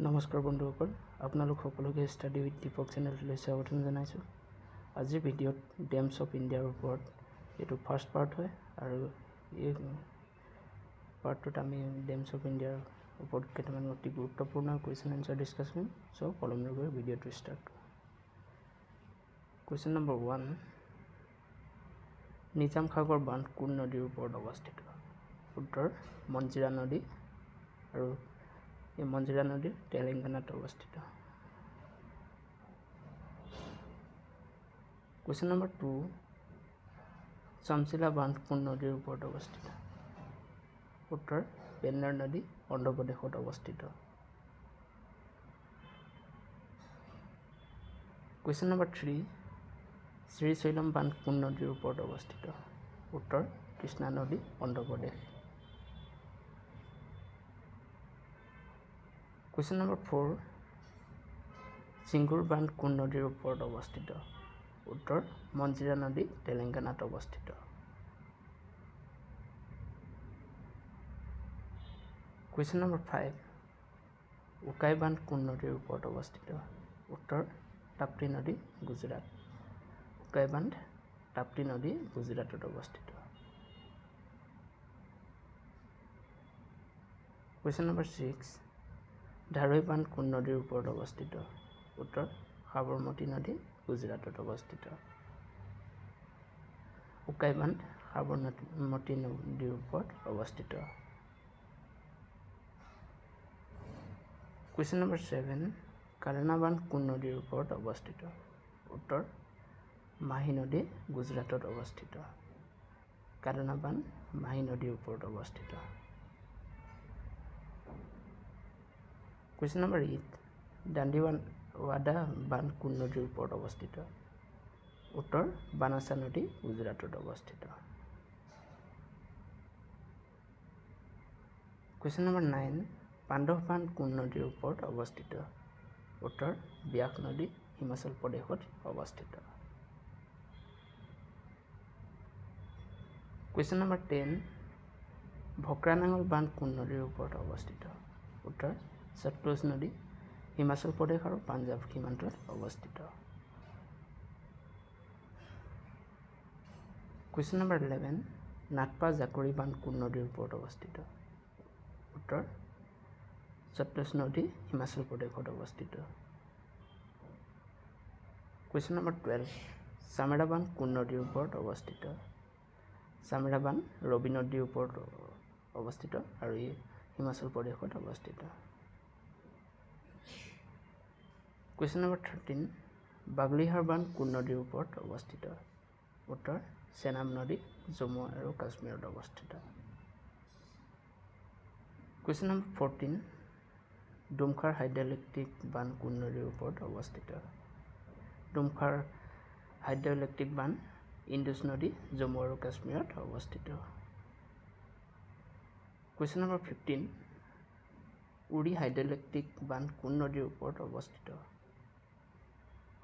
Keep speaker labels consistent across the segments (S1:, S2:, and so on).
S1: নমস্কাৰ বন্ধুসকল, আপোনালোক সকলোকে ষ্টাডি উইথ দীপক চেনেললৈ স্বাগতম জনাইছোঁ। আজিৰ ভিডিঅ'ত ডেমছ অফ ইণ্ডিয়াৰ ওপৰত এইটো ফাৰ্ষ্ট পাৰ্ট হয় আৰু এই পাৰ্টটোত আমি ডেমছ অফ ইণ্ডিয়াৰ ওপৰত কেইটামান অতি গুৰুত্বপূৰ্ণ কুৱেশ্যন এনচাৰ ডিছকাছ কৰিম। চ' পলমকৈ কৰি ভিডিঅ'টো ষ্টাৰ্ট কৰোঁ। কুৱেশ্যন নম্বৰ 1, নিজাম সাগৰ বান্ধ কোন নদীৰ ওপৰত অৱস্থিত? উত্তৰ মঞ্জিৰা নদী, আৰু এই মঞ্জিৰা নদী তেলেংগানাত অৱস্থিত। কুৱেশ্যন নম্বৰ 2, চামচিলা বান্ধ কোন নদীৰ ওপৰত অৱস্থিত? উত্তৰ পেন্নাৰ নদী, অন্ধ্ৰপ্ৰদেশত অৱস্থিত। কুৱেশ্যন নম্বৰ 3, শ্ৰীশৈলম বান্ধ কোন নদীৰ ওপৰত অৱস্থিত? উত্তৰ কৃষ্ণা নদী, অন্ধ্ৰপ্ৰদেশ। কুৱেশ্যন নম্বৰ 4, চিংগুৰ বান্ধ কোন নদীৰ ওপৰত অৱস্থিত? উত্তৰ মঞ্জিৰা নদী, তেলেংগানাত অৱস্থিত। কুৱেশ্যন নম্বৰ 5, উকাই বান্ধ কোন নদীৰ ওপৰত অৱস্থিত? উত্তৰ তাপ্তি নদী, গুজৰাট। উকাই বান্ধ তাপ্তি নদী, গুজৰাটত অৱস্থিত। কুৱেশ্যন নম্বৰ 6, ধাৰৈ বান্ধ কোন নদীৰ ওপৰত অৱস্থিত? উত্তৰ সাবৰমতী নদী, গুজৰাটত অৱস্থিত। উকাই বান্ধ সাবৰমতী নদীৰ ওপৰত অৱস্থিত। কুৱেশ্যন নম্বৰ 7, কালনা বান্ধ কোন নদীৰ ওপৰত অৱস্থিত? উত্তৰ মাহী নদী, গুজৰাটত অৱস্থিত। কালনা বান্ধ মাহী নদীৰ ওপৰত অৱস্থিত। কুৱেশ্যন নম্বৰ 8, দাণ্ডিৱাডা বান্ধ কোন নদীৰ ওপৰত অৱস্থিত? উত্তৰ বানাসা নদী, গুজৰাটত অৱস্থিত। কুৱেশ্যন নম্বৰ 9, পাণ্ডৱ বান্ধ কোন নদীৰ ওপৰত অৱস্থিত? উত্তৰ ব্যাস নদী, হিমাচল প্ৰদেশত অৱস্থিত। কুৱেশ্যন নম্বৰ 10, ভক্ৰানাঙল বান্ধ কোন নদীৰ ওপৰত অৱস্থিত? উত্তৰ সতলুজ নদী, হিমাচল প্ৰদেশ আৰু পাঞ্জাৱ সীমান্তত অৱস্থিত। কুৱেশ্যন নম্বৰ 11, নাগপা জাকৰি বান্ধ কোন নদীৰ ওপৰত অৱস্থিত? উত্তৰ সতলুজ নদী, হিমাচল প্ৰদেশত অৱস্থিত। কুৱেশ্যন নম্বৰ 12, চামেৰা বান্ধ কোন নদীৰ ওপৰত অৱস্থিত? চামেৰা বান্ধ ৰবি নদীৰ ওপৰত অৱস্থিত আৰু ই হিমাচল প্ৰদেশত অৱস্থিত। কুৱেশ্যন নম্বৰ 13, বাগলিহাৰ বান্ধ কোন নদীৰ ওপৰত অৱস্থিত? উত্তৰ চেনাব নদী, জম্মু আৰু কাশ্মীৰত অৱস্থিত। কুৱেশ্যন নম্বৰ 14, ডুমখাৰ হাইড্ৰইলেক্ট্ৰিক বান্ধ কোন নদীৰ ওপৰত অৱস্থিত? ডুমখাৰ হাইড্ৰইলেক্ট্ৰিক বান্ধ ইণ্ডus নদী, জম্মু আৰু কাশ্মীৰত অৱস্থিত। কুৱেশ্যন নম্বৰ 15, উৰি হাইড্ৰইলেক্ট্ৰিক বান্ধ কোন নদীৰ ওপৰত অৱস্থিত?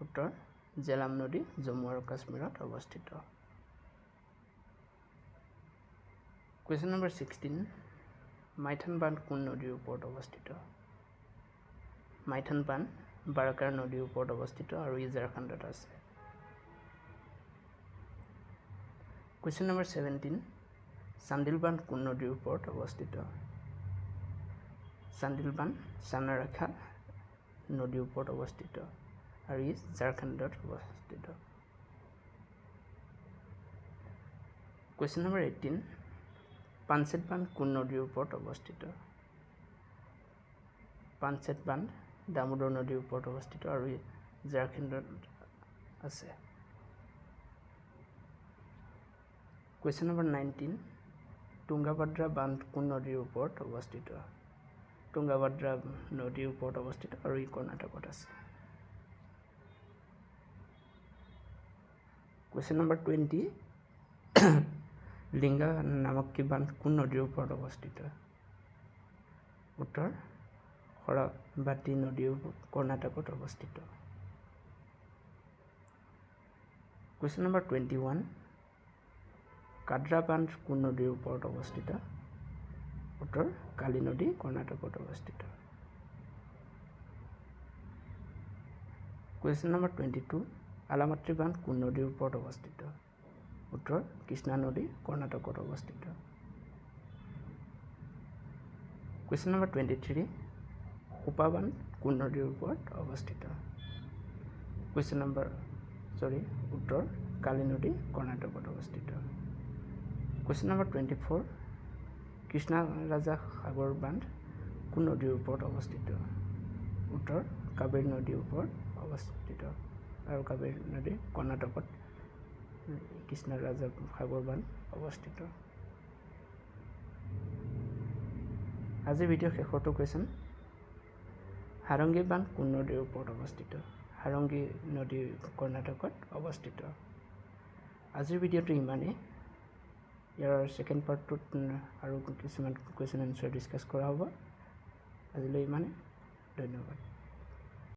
S1: উত্তৰ জেলাম নদী, জম্মু আৰু কাশ্মীৰত অৱস্থিত। কুৱেশ্যন নম্বৰ 16, মাইথান বান্ধ কোন নদীৰ ওপৰত অৱস্থিত? মাইথান বান্ধ বাৰাকাৰ নদীৰ ওপৰত অৱস্থিত আৰু ই ঝাৰখণ্ডত আছে। কুৱেশ্যন নম্বৰ 17, চান্দিল বান্ধ কোন নদীৰ ওপৰত অৱস্থিত? চান্দিল বান্ধ চানাৰাখা নদীৰ ওপৰত অৱস্থিত আৰু ই ঝাৰখণ্ডত অৱস্থিত। কুৱেশ্যন নম্বৰ 18, পাঞ্চেত বান্ধ কোন নদীৰ ওপৰত অৱস্থিত? পাঞ্চেত বান্ধ দামোদৰ নদীৰ ওপৰত অৱস্থিত আৰু ই ঝাৰখণ্ডত আছে। কুৱেশ্যন নম্বৰ 19, তুংগাভদ্ৰা বান্ধ কোন নদীৰ ওপৰত অৱস্থিত? তুংগাভদ্ৰা নদীৰ ওপৰত অৱস্থিত আৰু ই কৰ্ণাটকত আছে। কুৱেশ্যন নম্বৰ 20, লিংগা নামক্কি বান্ধ কোন নদীৰ ওপৰত অৱস্থিত? উত্তৰ শৰাৱতী নদীৰ কৰ্ণাটকত অৱস্থিত। কুৱেশ্যন নম্বৰ 21, কাড্ৰা বান্ধ কোন নদীৰ ওপৰত অৱস্থিত? উত্তৰ কালী নদী, কৰ্ণাটকত অৱস্থিত। কুৱেশ্যন নম্বৰ 22 আলামাত্ৰী বান্ধ কোন নদীৰ ওপৰত অৱস্থিত উত্তৰ কৃষ্ণা নদী কৰ্ণাটকত অৱস্থিত কুৱেশ্যন নম্বৰ 23 কোপা বান্ধ কোন নদীৰ ওপৰত অৱস্থিত উত্তৰ কালী নদী কৰ্ণাটকত অৱস্থিত কুৱেশ্যন নম্বৰ 24 কৃষ্ণা ৰাজা সাগৰ বান্ধ কোন নদীৰ ওপৰত অৱস্থিত উত্তৰ কাবেৰী নদীৰ ওপৰত অৱস্থিত আৰু কাবেৰী নদী কৰ্ণাটকত কৃষ্ণা ৰাজা সাগৰ বান্ধ অৱস্থিত আজি ভিডিঅ' শেষৰটো কুৱেশ্যন হাৰংগী বান্ধ কোন নদীৰ ওপৰত অৱস্থিত হাৰংগী নদী কৰ্ণাটকত অৱস্থিত আজিৰ ভিডিঅ'টো ইমানেই ইয়াৰ সেকেন্ড পাৰ্টটোত আৰু কিছুমান কুৱেশ্যন এনসাৰ ডিসকাস কৰা হ'ব আজিলৈ ইমানেই ধন্যবাদ